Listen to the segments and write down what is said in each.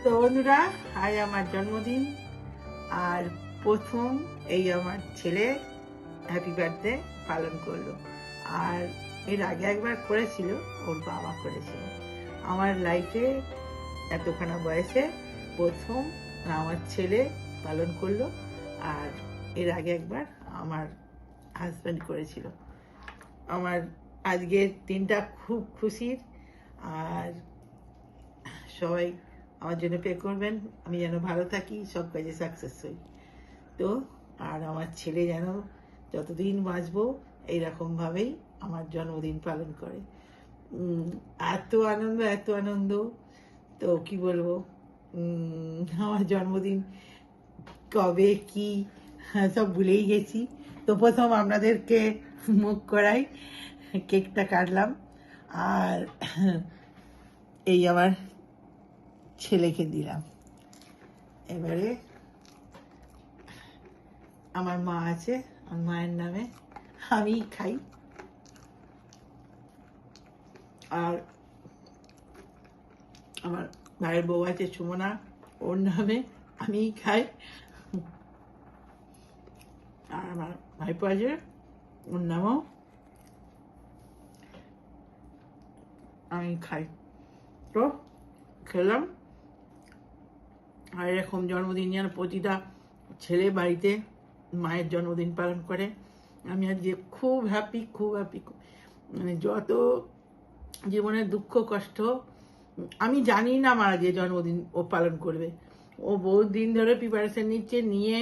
তো বন্ধুরা, আজ আমার জন্মদিন, আর প্রথম এই আমার ছেলে হ্যাপি বার্থডে পালন করলো। আর এর আগে একবার করেছিল, ওর বাবা করেছিল। আমার লাইফে এতখানা বয়সে প্রথম আমার ছেলে পালন করলো, আর এর আগে একবার আমার হাজব্যান্ড করেছিল। আমার আজকের দিনটা খুব খুশির, আর সবাই আমার জন্য পে করবেন, আমি যেন ভালো থাকি, সব কাজে সাকসেস হই। তো আর আমার ছেলে যেন যতদিন বাঁচবো এইরকমভাবেই আমার জন্মদিন পালন করে। এত আনন্দ, এত আনন্দ, তো কি বলবো। আমার জন্মদিন কবে কি সব ভুলেই গেছি। তো প্রথম আপনাদেরকে মুখ করাই, কেকটা কাটলাম, আর এই আমার ছেলেকে দিলাম। এবারে আমার মা আছে, আমার মায়ের নামে আমি খাই, আর আমার ভাইয়ের বউ আছে সুমনা, ওর নামে আমি খাই, আর আমার ভাইপো আছে, ওর নামেও আমি খাই। তো খেলাম। আর এরকম জন্মদিন যেন প্রতিটা ছেলে বাড়িতে মায়ের জন্মদিন পালন করে। আমি আজকে খুব হ্যাপি, খুব হ্যাপি। মানে যত জীবনের দুঃখ কষ্ট, আমি জানি না আমার আজকে জন্মদিন ও পালন করবে। ও বহুত দিন ধরে প্রিপারেশন নিচ্ছে, নিয়ে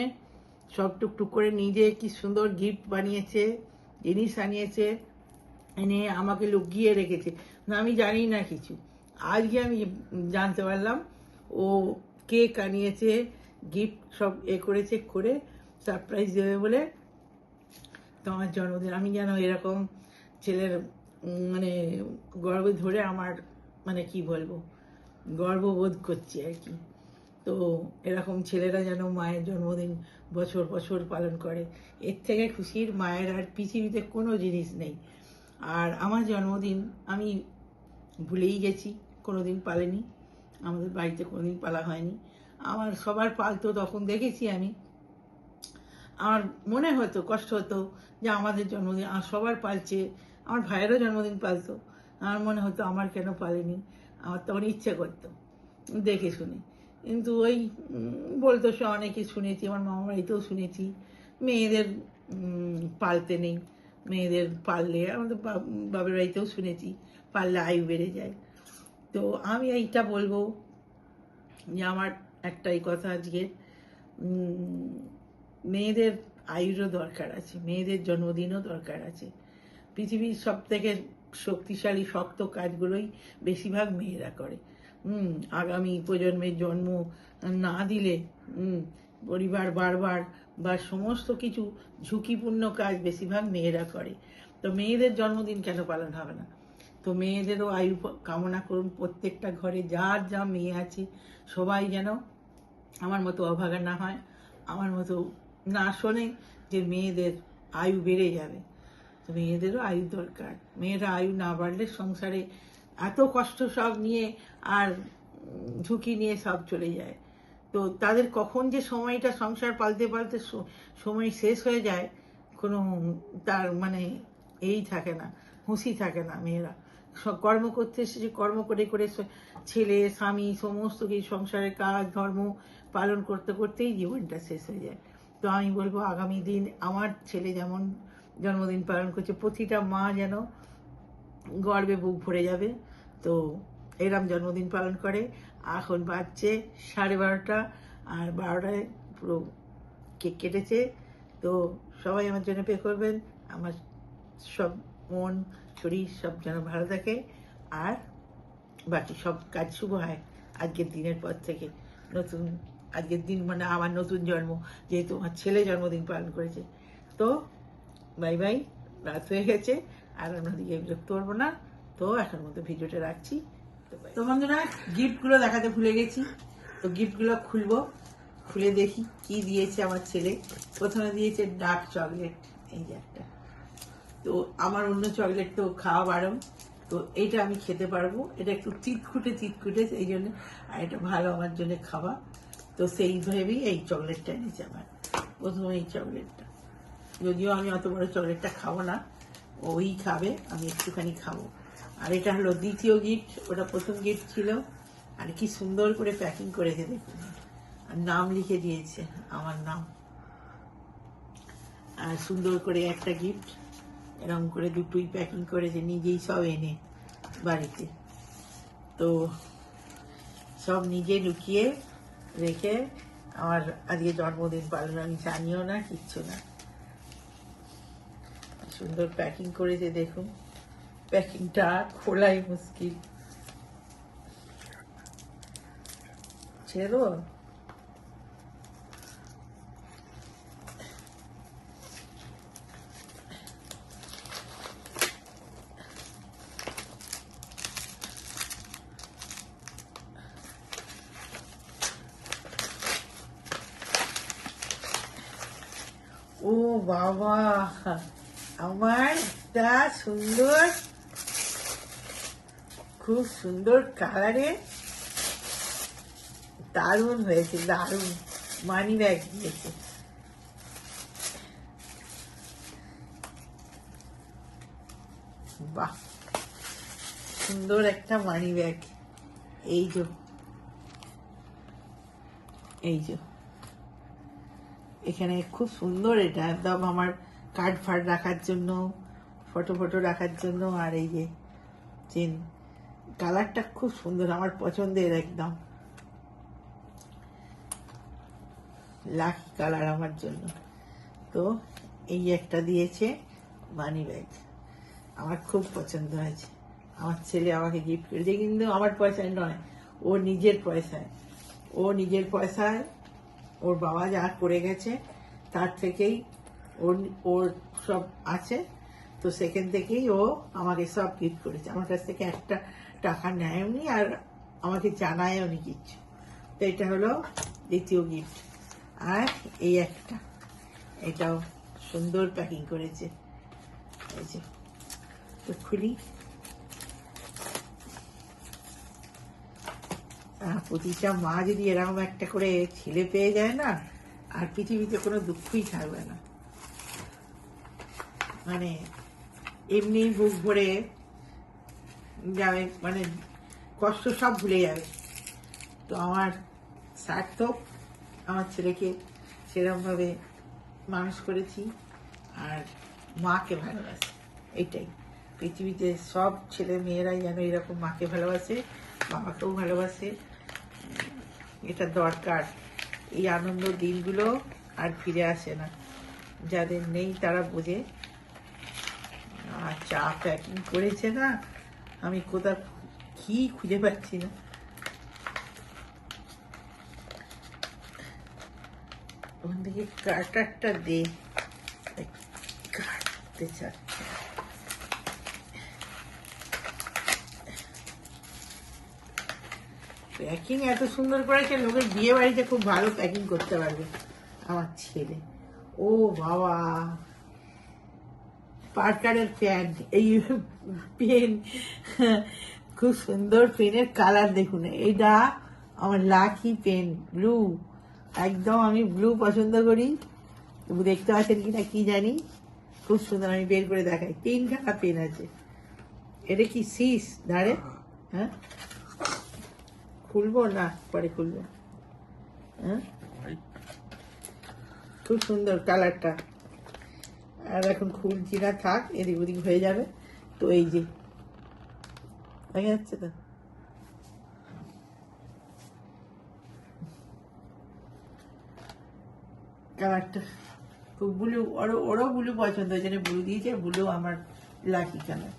সব টুকটুক করে নিজে কি সুন্দর গিফট বানিয়েছে, জিনিস আনিয়েছে, এনে আমাকে লুকিয়ে রেখেছে। না, আমি জানি না কিছু। আজকে আমি জানতে পারলাম ও কেক আনিয়েছে, গিফট সব করেছে, করে সারপ্রাইজ দেবে বলে। তো আমার জন্মদিন আমি যেন এরকম ছেলের মানে গর্বে ধরে আমার মানে কি বলবো, গর্ববোধ করছি আর কি। তো এরকম ছেলেরা যেন মায়ের জন্মদিন বছর বছর পালন করে, এর থেকে খুশির মায়ের আর পৃথিবীতে কোনো জিনিস নেই। আর আমার জন্মদিন আমি ভুলেই গেছি, কোনোদিন পালিনি, আমাদের বাড়িতে কোনোদিন পালা হয়নি। আমার সবার পালতো, তখন দেখেছি আমি, আমার মনে হতো, কষ্ট হতো যে আমাদের জন্মদিন আর সবার পালছে, আমার ভাইয়েরও জন্মদিন পালতো, আমার মনে হতো আমার কেন পালেনি। আমার তখন ইচ্ছে করতো দেখে শুনে, কিন্তু ওই বলতো সে, অনেকে শুনেছি, আমার মামা বাড়িতেও শুনেছি মেয়েদের পালতে নেই, মেয়েদের পাললে, আমাদের বাবার বাড়িতেও শুনেছি পাললে আয়ু বেড়ে যায়। তো আমি এইটা বলবো যে আমার একটাই কথা আজকে, মেয়েদের আয়ুরও দরকার আছে, মেয়েদের জন্মদিনও দরকার আছে। পৃথিবীর সব থেকে শক্তিশালী শক্ত কাজগুলোই বেশিরভাগ মেয়েরা করে। আগামী প্রজন্মের জন্ম না দিলে পরিবার বারবার বা সমস্ত কিছু ঝুঁকিপূর্ণ কাজ বেশিরভাগ মেয়েরা করে। তো মেয়েদের জন্মদিন কেন পালন হবে না? তো মেয়েদেরও আয়ু কামনা করুন, প্রত্যেকটা ঘরে যার যা মেয়ে আছে সবাই যেন আমার মতো অভাগা না হয়, আমার মতো না শোনে যে মেয়েদের আয়ু বেড়ে যাবে। তো মেয়েদেরও আয়ু দরকার, মেয়েরা আয়ু না বাড়লে সংসারে এত কষ্ট সব নিয়ে আর ঝুঁকি নিয়ে সব চলে যায়। তো তাদের কখন যে সময়টা সংসার পালতে পালতে সময় শেষ হয়ে যায়, কোনো তার মানে এই থাকে না, হুঁশি থাকে না। মেয়েরা সব কর্ম করতে এসেছে, কর্ম করে করে ছেলে স্বামী সমস্ত কিছু সংসারের কাজ ধর্ম পালন করতে করতেই জীবনটা শেষ হয়ে যায়। তো আমি বলবো আগামী দিন আমার ছেলে যেমন জন্মদিন পালন করছে, প্রতিটা মা যেন গর্বে বুক ভরে যাবে। তো এরম জন্মদিন পালন করে। এখন বাজছে 12:30, আর 12টায় পুরো কেক কেটেছে। তো সবাই আমার জন্য পে করবেন, আমার সব মন শরীর সব যেন ভালো থাকে, আর বাকি সব কাজ শুভ হয় আজকের দিনের পর থেকে। নতুন আজকের দিন মানে আমার নতুন জন্ম, যেহেতু আমার ছেলে জন্মদিন পালন করেছে। তো বাই বাই, রাত হয়ে গেছে, আর আপনাদেরকে বিরক্ত করবো না। তো এখন মতো ভিডিওটা রাখছি। তো করতে পারি। তো বন্ধুরা, গিফটগুলো দেখাতে ভুলে গেছি, তো গিফটগুলো খুলবো, খুলে দেখি কি দিয়েছে আমার ছেলে। প্রথমে দিয়েছে ডার্ক চকলেট, এই যে একটা। তো আমার অন্য চকলেট তো খাওয়া বারণ, তো এইটা আমি খেতে পারবো, এটা একটু চিটকুটে সেই জন্য, আর এটা ভালো আমার জন্য খাওয়া, তো সেই ভেবেই এই চকলেটটা এনেছে আমার। প্রথমে এই চকলেটটা, যদিও আমি অত বড় চকলেটটা খাবো না, ওই খাবে, আমি একটুখানি খাবো। আর এটা হলো দ্বিতীয় গিফট, ওটা প্রথম গিফট ছিল। আর কি সুন্দর করে প্যাকিং করেছে দেখুন, আর নাম লিখে দিয়েছে, আমার নাম। আর সুন্দর করে একটা গিফট এরকম করে দুটোই প্যাকিং করেছে, নিজেই সব এনে বাড়িতে। তো সব নিজে লুকিয়ে রেখে আমার আজকে জন্মদিন পালন, আমি জানিও না, কিচ্ছু না। সুন্দর প্যাকিং করেছে দেখুন, প্যাকিংটা খোলাই মুশকিল। ছেড়ে দেবো? ও বাবা, আমার একটা সুন্দর, খুব সুন্দর কালারে, দারুণ হয়েছে, দারুণ মানি ব্যাগ দিয়েছে। বাহ, সুন্দর একটা মানি ব্যাগ। এই যে, এই যে এখানে খুব সুন্দর, এটা একদম আমার কার্ড ফার্ড রাখার জন্য, ফটো রাখার জন্য। আর এই যে চেন, কালারটা খুব সুন্দর, আমার পছন্দের একদম লাকি কালার আমার জন্য। তো এই একটা দিয়েছে মানি ব্যাগ, আমার খুব পছন্দ হয়েছে। আমার ছেলে আমাকে গিফট করেছে, কিন্তু আমার পয়সায় নয়, ওর নিজের পয়সায়। ও নিজের পয়সায়, ওর বাবা যা করে গেছে তার থেকেই ওর ওর সব আছে, তো সেখান থেকেই ও আমাকে সব গিফট করেছে। আমার কাছ থেকে একটা টাকা নেয়নি, আর আমাকে জানায়ও নি কিচ্ছু। তো এটা হলো দ্বিতীয় গিফট। আর এই একটা, এটাও সুন্দর প্যাকিং করেছে, এই যে। তো খুলি, প্রতিটা মা যদি এরকম একটা করে ছেলে পেয়ে যায় না, আর পৃথিবীতে কোনো দুঃখই থাকবে না। মানে এমনি বুক ভরে যাবে, মানে কষ্ট সব ভুলে যাবে। তো আমার সার্থক, আমার ছেলেকে সেরকমভাবে মানুষ করেছি, আর মাকে ভালোবাসে। এইটাই, পৃথিবীতে সব ছেলে মেয়েরাই যেন এরকম মাকে ভালোবাসে, বাবাকেও ভালোবাসে, এটা দরকার। এই আনন্দ দিনগুলো আর ফিরে আসে না, যাদের নেই তারা বোঝে। আর চা প্যাকিং করেছে না, আমি কোথাও কি খুঁজে পাচ্ছি না। ওখান থেকে কাটারটা দে, কাটতে চাচ্ছে। প্যাকিং এত সুন্দর করেছে, লোকের বিয়ে বাড়িতে খুব ভালো প্যাকিং করতে পারবে আমার ছেলে। ও বাবা, পার্কারের প্যান, এই পেন, খুব সুন্দর পেনের কালার দেখুন। এইটা আমার লাকি পেন, ব্লু, একদম আমি ব্লু পছন্দ করি। দেখতে পাচ্ছেন কিনা কি জানি, খুব সুন্দর, আমি বের করে দেখাই। 3খানা পেন আছে। এটা কি সিস ধারে? হ্যাঁ, খুলবো না, পরে খুলবো। হ্যাঁ, খুব সুন্দর কালারটা। আর এখন খুলছি না, থাক, এদিক ওদিক হয়ে যাবে। তো এই যে দেখা যাচ্ছে, তো কালারটা খুব ব্লু, ওরও ব্লু পছন্দ হয়েছে, ব্লু দিয়েছে, ব্লু আমার লাকি কালার।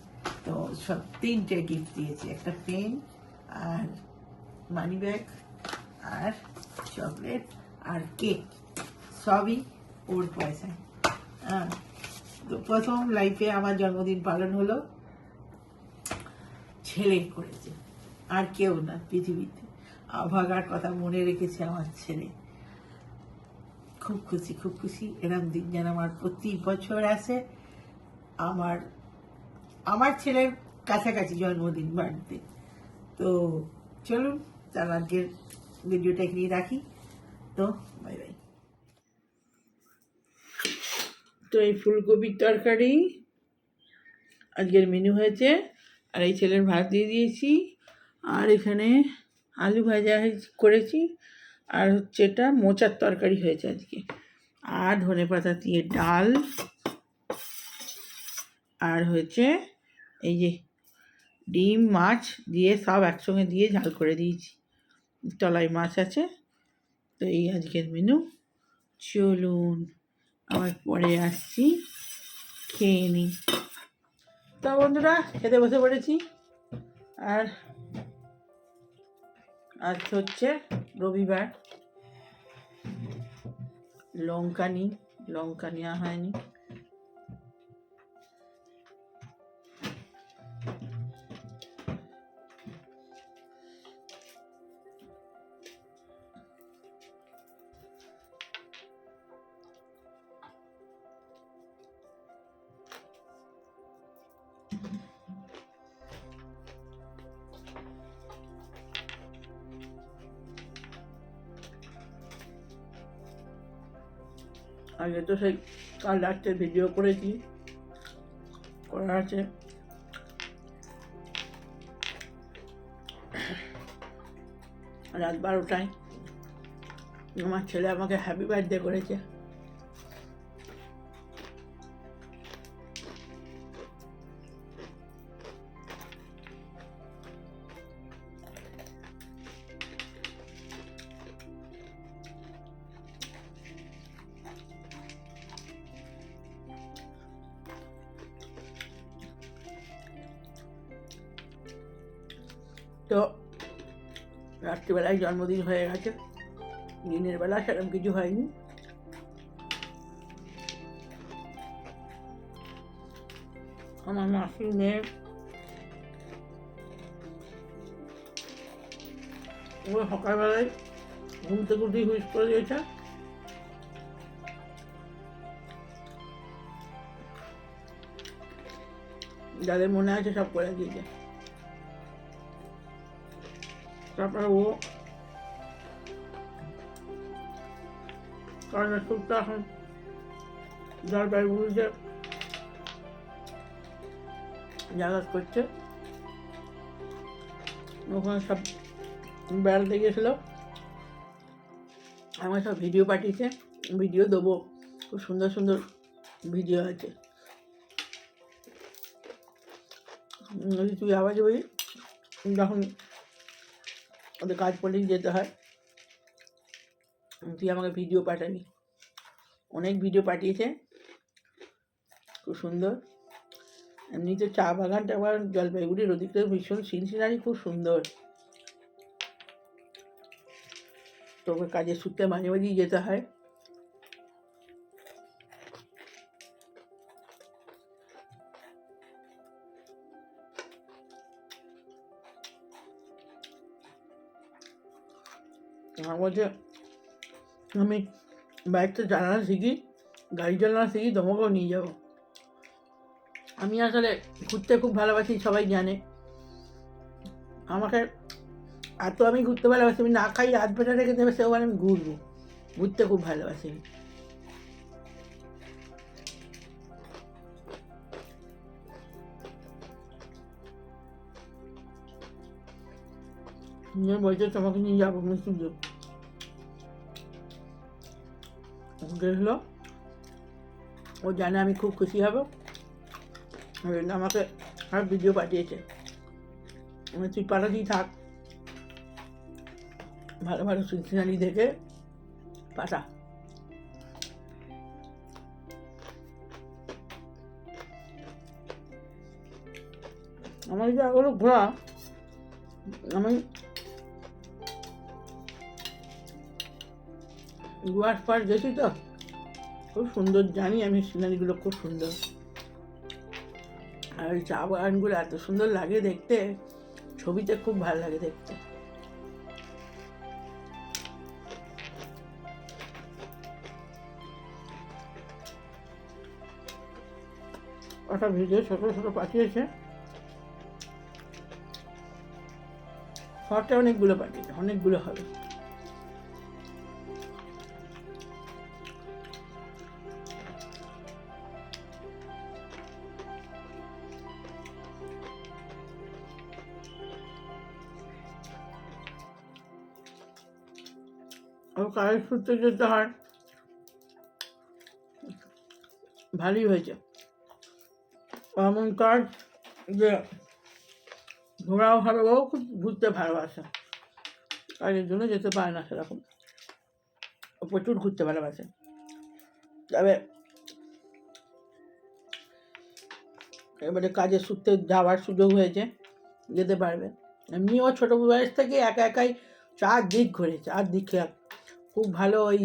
তো সব 3টে গিফট দিয়েছে, একটা পেন, আর মানি ব্যাগ, আর চকলেট, আর কেক, সবই ওর পয়সায়। হ্যাঁ, তো প্রথম লাইফে আমার জন্মদিন পালন হলো, ছেলে করেছে। আর কেউ না পৃথিবীতে। অভাগার কথা মনে রেখেছে আমার ছেলে। খুব খুশি, খুব খুশি। এরম দিন যেন আমার প্রতি বছর আসে। আমার আমার ছেলের কাছাকাছি জন্মদিন, বার্থডে। তো চলুন, তার আজকের ভিডিওটা এখানেই রাখি। তো বাই বাই। তো এই ফুলকপির তরকারি আজকের মেনু হয়েছে, আর এই ছেলের ভাত দিয়ে দিয়েছি, আর এখানে আলু ভাজা করেছি, আর হচ্ছে এটা মোচার তরকারি হয়েছে আজকে, আর ধনেপাতা দিয়ে ডাল, আর হয়েছে এই যে ডিম মাছ দিয়ে সব একসঙ্গে দিয়ে ঝাল করে দিয়েছি, তলায় মাছ আছে। তো এই আজকের মেনু। চলুন আবার পরে আসছি, খেয়ে নিই। তো বন্ধুরা খেতে বসে পড়েছি, আর আজ হচ্ছে রবিবার। লঙ্কা নেওয়া হয়নি। আগে তো সেই কাল রাত্রে ভিডিও করেছি, করা আছে। রাত 12টায় আমার ছেলে আমাকে হ্যাপি বার্থডে করেছে। তো রাত্রিবেলায় জন্মদিন হয়ে গেছে, দিনের বেলা সেরকম কিছু হয়নি। আমার মাসির মেয়ে ও সকালবেলায় ঘুম থেকে উঠে হুইস করে দিয়েছে। যাদের মনে আছে সব করে দিয়েছে। তারপরে ও কারণ স্কুলটা এখন জলপাইগুড়িতে যাতায়াত করছে, ওখানে সব বেড়াতে গিয়েছিল। আমার সব ভিডিও পাঠিয়েছে, ভিডিও দেবো, খুব সুন্দর সুন্দর ভিডিও আছে। তুই আবার যাবি যখন ওদের কাজ পড়লে যেতে হয়, তুই আমাকে ভিডিও পাঠাবি। অনেক ভিডিও পাঠিয়েছে, খুব সুন্দর। এমনিতে চা বাগানটা আবার জলপাইগুড়ির ওদিকটা ভীষণ সিনসিনারি, খুব সুন্দর। তোকে কাজের সূত্রে মাঝে মাঝেই যেতে হয়। আমার বলছে আমি বাইকটা চালানো শিখি, গাড়ি চালানো শিখি, তোমাকেও নিয়ে যাবো। আমি আসলে ঘুরতে খুব ভালোবাসি, সবাই জানে আমাকে। এত আমি ঘুরতে ভালোবাসি, আমি না খাই রাত বেটা রেখে দেবে সেও আমি ঘুরবো, ঘুরতে খুব ভালোবাসি। বলছে তোমাকে নিয়ে যাবো সুযোগ গেছিল, ও জানে আমি খুব খুশি হব, আমাকে আর ভিডিও পাঠিয়েছে। তুই পাঠাতেই থাক, ভালো ভালো সিনারি দেখে পাঠা। আমার যে আগেও ঘোরা, আমি গোয়ার পার গেছি তো, খুব সুন্দর জানি আমি, সিনারিগুলো খুব সুন্দর। আর চা বাগানগুলো এত সুন্দর লাগে দেখতে, ছবিতে খুব ভালো লাগে দেখতে। একটা ভিডিও ছোট ছোট পাঠিয়েছে, শর্টে অনেকগুলো পাঠিয়েছে, অনেকগুলো হবে। কাজের সূত্রে যেতে হয়, ভালোই হয়েছে। এমন কাজ যে ঘোরাও ভালো, ও খুব ঘুরতে ভালোবাসে, কাজের জন্য যেতে পারে না সেরকম, ও প্রচুর ঘুরতে ভালোবাসে। তবে এবারে কাজের সূত্রে যাওয়ার সুযোগ হয়েছে, যেতে পারবে। এমনি ও ছোটো বয়স থেকে একা একাই 4 দিক ঘুরেছে, 4 দিক খুব ভালো। ওই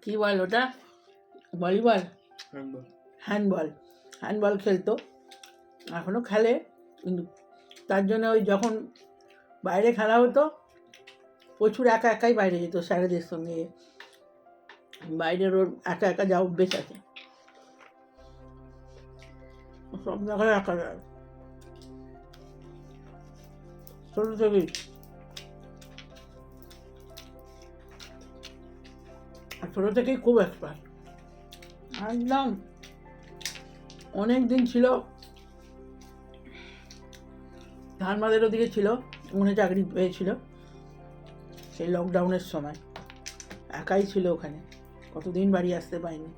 কী বল ওটা, ভলিবল, হ্যান্ডবল খেলতো, এখনও খেলে, কিন্তু তার জন্য ওই যখন বাইরে খেলা হতো প্রচুর একা একাই বাইরে যেত স্যারেদের সঙ্গে, বাইরের ওর একা একা যাওয়া অভ্যেস আছে, সব জায়গায় একা যায় ছোটো থেকেই। আর ছোটো থেকেই খুব এক্সপার্ট একদম। অনেক দিন ছিল ধানবাদের ওদিকে ছিল, ওখানে চাকরি পেয়েছিল, সেই লকডাউনের সময় একাই ছিল ওখানে, কতদিন বাড়ি আসতে পারিনি।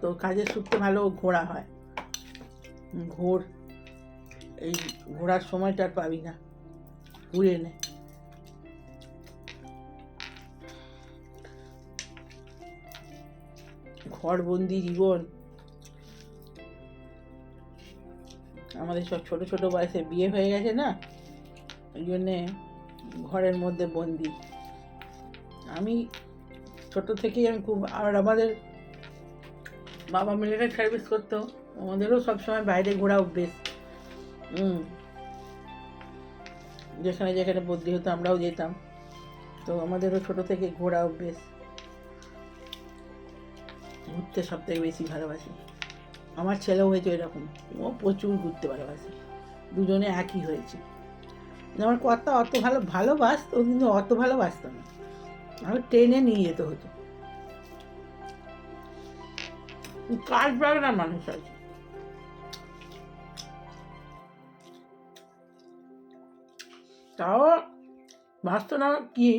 তো কাজের সূত্রে ভালো ঘোরা হয়, এই ঘোরার সময়টা আর পাবি না, ঘুরে নে। ঘরবন্দি জীবন, আমাদের সব ছোট ছোট বয়সে বিয়ে হয়ে গেছে না, ওই জন্যে ঘরের মধ্যে বন্দি। আমি ছোট থেকেই আমি খুব, আর আমাদের বাবা মিলিটারি সার্ভিস করতো, আমাদেরও সবসময় বাইরে ঘোরা অভ্যেস। যেখানে যেখানে বদলি হতো আমরাও যেতাম, তো আমাদেরও ছোট থেকে ঘোরা অভ্যেস। ঘুরতে সব থেকে বেশি ভালোবাসি। আমার ছেলেও হয়েছে এরকম, ও প্রচুর ঘুরতে ভালোবাসে, দুজনে একই হয়েছে। আমার কর্তা অত ভালোবাসতো, কিন্তু অত ভালোবাসতো না, আমার ট্রেনে নিয়ে যেতে হতো। কাজ বাগড়া মানুষ আছে। তাও ভাসতো না কি,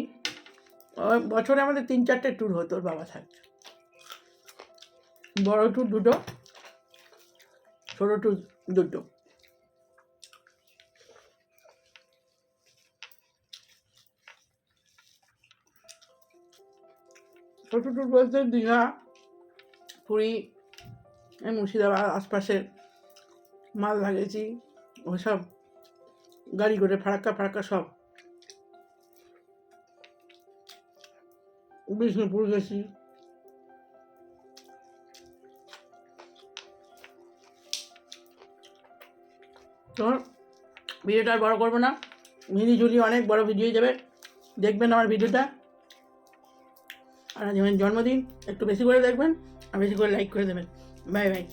বছরে আমাদের 3-4টে ট্যুর হতো ওর বাবা থাকতে, বড় ট্যুর 2টো, ছোটো ট্যুর 2টো। ছোটো ট্যুর বলতে দীঘা, পুরী, মুর্শিদাবাদ আশপাশের মাল লাগেছি, ওসব গাড়ি করে ফারাক্কা সব, বিষ্ণুপুর গেছি। তো ভিডিওটা আর বড় করবো না, মিলিঝুলি অনেক বড় ভিডিও যাবে, দেখবেন আমার ভিডিওটা। আর যেমন জন্মদিন একটু বেশি করে দেখবেন, আর বেশি করে লাইক করে দেবেন। Bye bye.